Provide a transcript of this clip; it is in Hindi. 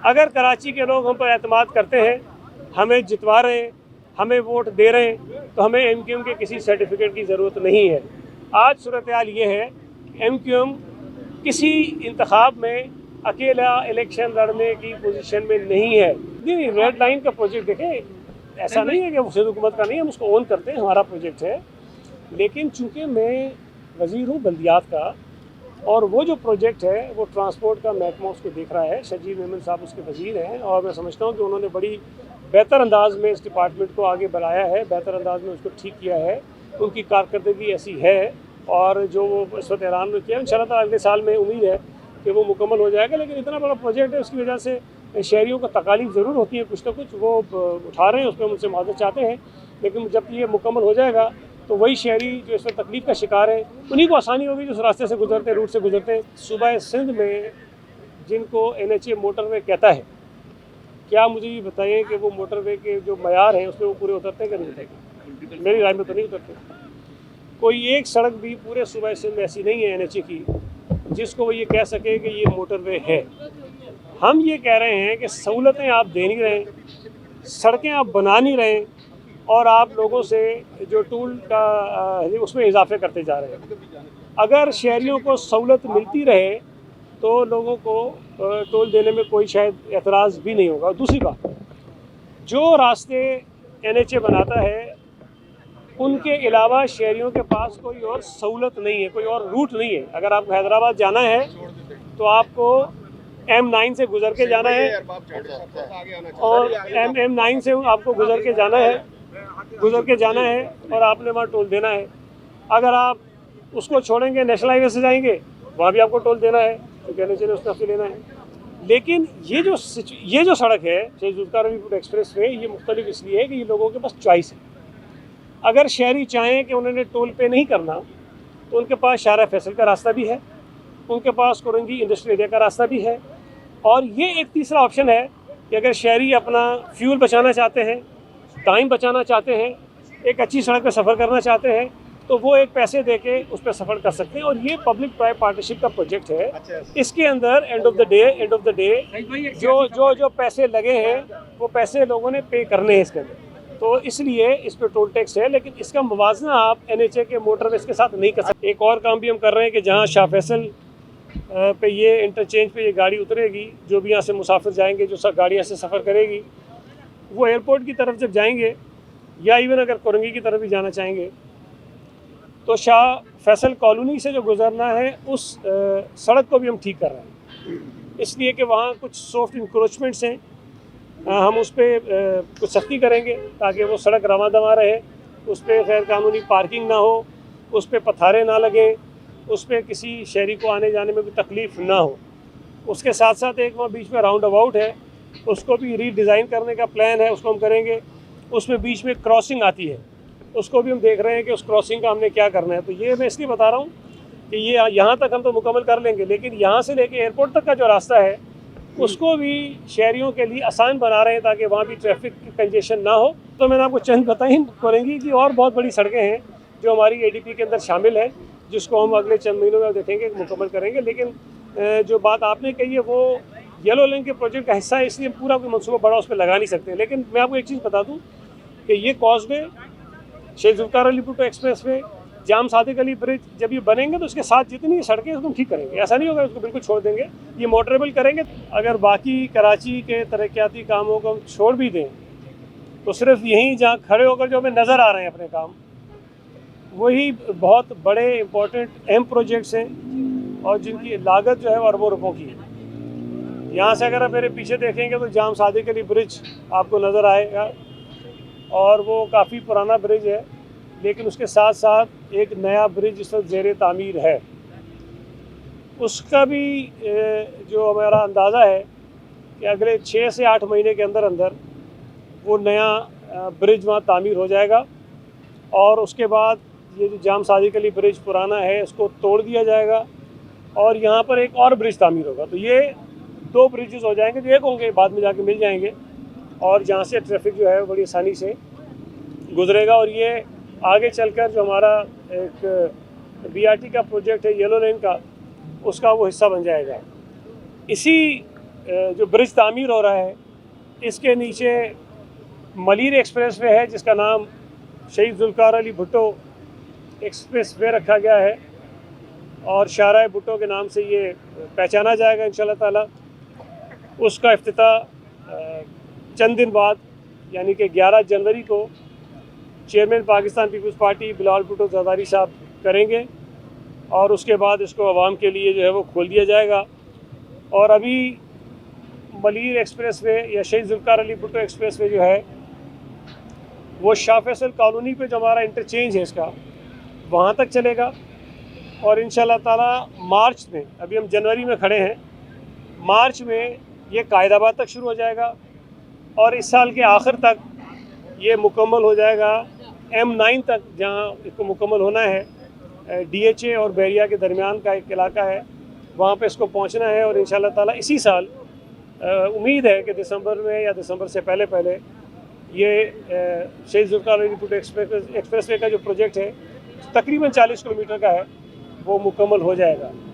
अगर कराची के लोग हम पर एतमाद करते हैं, हमें जितवा रहे हैं, हमें वोट दे रहे हैं, तो हमें MQM के किसी सर्टिफिकेट की ज़रूरत नहीं है। आज सूरत हाल ये है कि MQM किसी इंतखाब में अकेला इलेक्शन लड़ने की पोजीशन में नहीं है। नहीं, रेड लाइन का प्रोजेक्ट देखें, ऐसा नहीं है कि वो सिंध हुकूमत का नहीं, हम उसको ओन करते हैं, हमारा प्रोजेक्ट है। लेकिन चूँकि मैं वज़ीर हूँ बल्दियात का, और वो जो प्रोजेक्ट है वो ट्रांसपोर्ट का महकमा उसको देख रहा है, शजीब मेमन साहब उसके वज़ीर हैं, और मैं समझता हूँ कि उन्होंने बड़ी बेहतर अंदाज में इस डिपार्टमेंट को आगे बढ़ाया है, बेहतर अंदाज में उसको ठीक किया है। उनकी कारकर्दगी ऐसी है, और जो वो इस वक्त ईरान में किया, इंशाल्लाह ताला अगले साल में उम्मीद है कि वो मुकम्मल हो जाएगा। लेकिन इतना बड़ा प्रोजेक्ट है, उसकी वजह से शहरियों को तकालीफ ज़रूर होती है, कुछ ना कुछ वो उठा रहे हैं, उस पर मुझसे माजरत चाहते हैं। लेकिन जब ये मुकम्मल हो जाएगा तो वही शहरी जो इस वक्त तकलीफ का शिकार है, उन्हीं को आसानी होगी जो उस रास्ते से गुजरते, रूट से गुजरते। सूबा सिंध में जिनको NHA मोटरवे कहता है, क्या मुझे ये बताइए कि वो मोटरवे के जो मयार हैं उसमें वो पूरे उतरते हैं कि नहीं उतरते? मेरी राय में तो नहीं उतरते। कोई एक सड़क भी पूरे सूबा सिंध में ऐसी नहीं है NHA की जिसको वो ये कह सके कि ये मोटरवे है। हम ये कह रहे हैं कि सहूलतें आप दे नहीं रहे, सड़कें आप बना नहीं रहे, और आप लोगों से जो टूल का उसमें इजाफे करते जा रहे हैं। अगर शहरियों को सहूलत मिलती रहे तो लोगों को टोल देने में कोई शायद एतराज़ भी नहीं होगा। दूसरी बात, जो रास्ते NHA बनाता है उनके अलावा शहरियों के पास कोई और सहूलत नहीं है, कोई और रूट नहीं है। अगर आपको हैदराबाद जाना है तो आपको M9 से गुजर के जाना है, और M9 से आपको गुजर के जाना है और आपने वहाँ टोल देना है। अगर आप उसको छोड़ेंगे, नेशनल हाईवे से जाएंगे, वहाँ भी आपको टोल देना है, क्योंकि NHA ने उसका फी लेना है। लेकिन ये जो सड़क है शहीद जुल्फ़िकार अली भुट्टो एक्सप्रेस वे, ये मुख्तलिफ इसलिए है कि ये लोगों के पास चॉइस है। अगर शहरी चाहें कि उन्होंने टोल पे नहीं करना तो उनके पास शारा फैसल का रास्ता भी है, उनके पास कुरंगी इंडस्ट्रियल एरिया का रास्ता भी है, और ये एक तीसरा ऑप्शन है कि अगर शहरी अपना फ्यूल बचाना चाहते हैं, टाइम बचाना चाहते हैं, एक अच्छी सड़क पर सफ़र करना चाहते हैं, तो वो एक पैसे दे के उस पर सफ़र कर सकते हैं। और ये पब्लिक प्राइवेट पार्टनरशिप का प्रोजेक्ट है। इसके अंदर एंड ऑफ द डे जो पैसे लगे हैं वो पैसे लोगों ने पे करने हैं इसके अंदर, तो इसलिए इस पर टोल टैक्स है। लेकिन इसका मुवाजना आप NHA के मोटरवेज के साथ नहीं कर सकते। एक और काम भी हम कर रहे हैं कि जहाँ शाह फैसल पे ये इंटरचेंज पे ये गाड़ी उतरेगी, जो भी यहाँ से मुसाफिर जाएंगे, जो गाड़ी यहाँ से सफ़र करेगी, वो एयरपोर्ट की तरफ जब जाएंगे या इवन अगर कुरंगी की तरफ भी जाना चाहेंगे तो शाह फैसल कॉलोनी से जो गुजरना है उस सड़क को भी हम ठीक कर रहे हैं, इसलिए कि वहाँ कुछ सॉफ्ट इंक्रोचमेंट्स हैं, हम उस पर कुछ सख्ती करेंगे ताकि वो सड़क रवा दवा रहे, उस पर गैर कानूनी पार्किंग ना हो, उस पर पत्थरें ना लगें, उस पर किसी शहरी को आने जाने में भी तकलीफ़ ना हो। उसके साथ साथ एक वहाँ बीच में राउंड अबाउट है, उसको भी रीडिज़ाइन करने का प्लान है, उसको हम करेंगे। उसमें बीच में क्रॉसिंग आती है, उसको भी हम देख रहे हैं कि उस क्रॉसिंग का हमने क्या करना है। तो ये मैं इसलिए बता रहा हूँ कि ये यहाँ तक हम तो मुकम्मल कर लेंगे, लेकिन यहाँ से लेके एयरपोर्ट तक का जो रास्ता है उसको भी शहरियों के लिए आसान बना रहे हैं ताकि वहाँ भी ट्रैफिक कंजेशन ना हो। तो मैंने आपको चंद बताई करेंगी कि और बहुत बड़ी सड़कें हैं जो हमारी ADP के अंदर शामिल है, जिसको हम अगले चंद महीनों में देखेंगे, मुकम्मल करेंगे। लेकिन जो बात आपने कही है वो येलो लाइन के प्रोजेक्ट का हिस्सा है, इसलिए पूरा कोई मनसूबा बड़ा उस पर लगा नहीं सकते। लेकिन मैं आपको एक चीज़ बता दूँ कि ये कॉजवे, शहीद जुल्फ़िकार अली भुट्टो एक्सप्रेस वे, जाम सादिक अली ब्रिज जब ये बनेंगे तो उसके साथ जितनी सड़कें उसको हम ठीक करेंगे। ऐसा नहीं होगा उसको बिल्कुल छोड़ देंगे, ये मोटरेबल करेंगे। अगर बाकी कराची के तरक्याती कामों को हम छोड़ भी दें तो सिर्फ यहीं जहाँ खड़े होकर जो हमें नज़र आ रहे हैं अपने काम, वही बहुत बड़े इंपॉर्टेंट अहम प्रोजेक्ट्स हैं और जिनकी लागत जो है वो अरबों रुपयों की है। यहाँ से अगर आप मेरे पीछे देखेंगे तो जाम सादिक अली ब्रिज आपको नज़र आएगा, और वो काफ़ी पुराना ब्रिज है, लेकिन उसके साथ साथ एक नया ब्रिज इस वक्त ज़ेर तामीर है। उसका भी जो हमारा अंदाज़ा है कि अगले 6 से 8 महीने के अंदर अंदर वो नया ब्रिज वहाँ तामीर हो जाएगा, और उसके बाद ये जो जाम सादिक अली ब्रिज पुराना है इसको तोड़ दिया जाएगा और यहाँ पर एक और ब्रिज तामीर होगा। तो ये 2 ब्रिजेस हो जाएंगे, जो एक होंगे बाद में जाके मिल जाएंगे, और जहाँ से ट्रैफिक जो है बड़ी आसानी से गुजरेगा। और ये आगे चलकर जो हमारा एक BRT का प्रोजेक्ट है येलो लाइन का, उसका वो हिस्सा बन जाएगा। इसी जो ब्रिज तामीर हो रहा है, इसके नीचे मलीर एक्सप्रेस वे है जिसका नाम शहीद जुल्फ़िकार अली भुट्टो एक्सप्रेस वे रखा गया है और शाहराह भुट्टो के नाम से ये पहचाना जाएगा इंशाल्लाह ताला। उसका इफ्तिताह चंद दिन बाद यानी कि 11 जनवरी को चेयरमैन पाकिस्तान पीपल्स पार्टी बिलावल भुट्टो ज़रदारी साहब करेंगे और उसके बाद इसको आवाम के लिए जो है वो खोल दिया जाएगा। और अभी मलीर एक्सप्रेस वे या शहीद जुल्फ़िकार अली भुट्टो एक्सप्रेस वे जो है वो शाह फैसल कॉलोनी पे जो हमारा इंटरचेंज है इसका वहाँ तक चलेगा और इंशाल्लाह ताला मार्च में, अभी हम जनवरी में खड़े हैं, मार्च में ये कायदाबाद तक शुरू हो जाएगा और इस साल के आखिर तक ये मुकम्मल हो जाएगा M9 तक, जहाँ इसको मुकम्मल होना है। DHA और बैरिया के दरमियान का एक इलाका है, वहाँ पे इसको पहुँचना है और इंशाल्लाह ताला इसी साल उम्मीद है कि दिसंबर में या दिसंबर से पहले पहले ये शहीद जुल्फ़िकार अली भुट्टो एक्सप्रेस वे का जो प्रोजेक्ट है तकरीबन 40 किलोमीटर का है वो मुकम्मल हो जाएगा।